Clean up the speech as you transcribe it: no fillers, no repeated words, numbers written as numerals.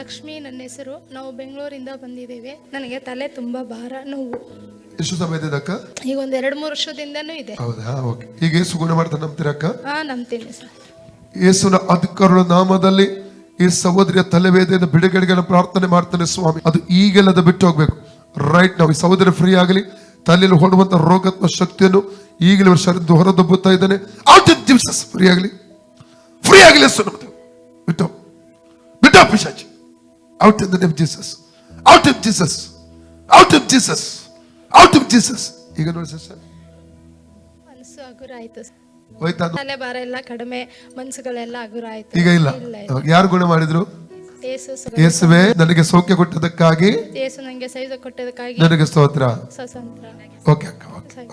ಲಕ್ಷ್ಮಿ ನನ್ನ ಹೆಸರು. ನಾವು ಬೆಂಗಳೂರಿಂದ ಬಂದಿದ್ದೇವೆ. ನನಗೆ ತಲೆ ತುಂಬಾ ಭಾರ, ನೋವು. ಎಷ್ಟು ಸಮಯದಿಂದ ಅಕ್ಕ? ಈಗ ಒಂದ್ 2-3 ವರ್ಷದಿಂದನೂ ಇದೆ. ಹೌದಾ? ಓಕೆ. ಈಗ ಯೇಸು ಗುಣ ಮಾಡ್ತಾನೆ ನಂಬ್ತೀರಕ್ಕ? ನಂಬ್ತೀನಿ ಸರ್. ಯೇಸುನ ಅಧಿಕಾರದ ನಾಮದಲ್ಲಿ ಈ ಸಹೋದರಿಯ ತಲೆವೇದೆಯನ್ನು ಬಿಡುಗಡೆಗೆ ಪ್ರಾರ್ಥನೆ ಮಾಡ್ತಾನೆ ಸ್ವಾಮಿ. ಅದು ಈಗೆಲ್ಲದ ಬಿಟ್ಟು ಹೋಗ್ಬೇಕು. ರೈಟ್ ನಾವು ಈ ಸಹೋದರಿ ಫ್ರೀ ಆಗಲಿ. ತಲೆಯಲ್ಲಿ ಹೊಡುವಂತ ರೋಗಾತ್ಮ ಶಕ್ತಿಯನ್ನು ಈಗಲೇ ಶರೀರದ ಹೊರದಬ್ಬುತ್ತಾ ಇದ್ದಾನೆ. Out in Jesus. ಫ್ರೀ ಆಗಲಿ, ಫ್ರೀ ಆಗಲಿ. ಬಿಟ್ಟು ಬಿಟ್ಟು ಪಿಶಾಚಿ. Out in the name Jesus. Out in Jesus. Out in Jesus. Out in Jesus. ಈಗ ನೋಡಿ ಸಿಸ್ಟರ್, ಮನಸ್ಸು ಹಗುರ ಆಯ್ತು. ಹೋಯ್ತಾ? ತಲೆ ಭಾರ ಎಲ್ಲ ಕಡಿಮೆ, ಮನಸ್ಸುಗಳೆಲ್ಲ ಹಗುರ ಆಯ್ತು. ಈಗ ಇಲ್ಲ. ಯಾರು ಗುಣ ಮಾಡಿದ್ರು? ಯೇಸುವೇ ನನಗೆ ಸೌಖ್ಯ ಕೊಟ್ಟದಕ್ಕಾಗಿ, ಯೇಸು ನನಗೆ ಸೈಜ ಕೊಟ್ಟದಕ್ಕಾಗಿ ನನಗೆ ಸ್ತೋತ್ರ. ಸ್ವತಂತ್ರ. ಓಕೆ ಅಕ್ಕ, ಓಕೆ.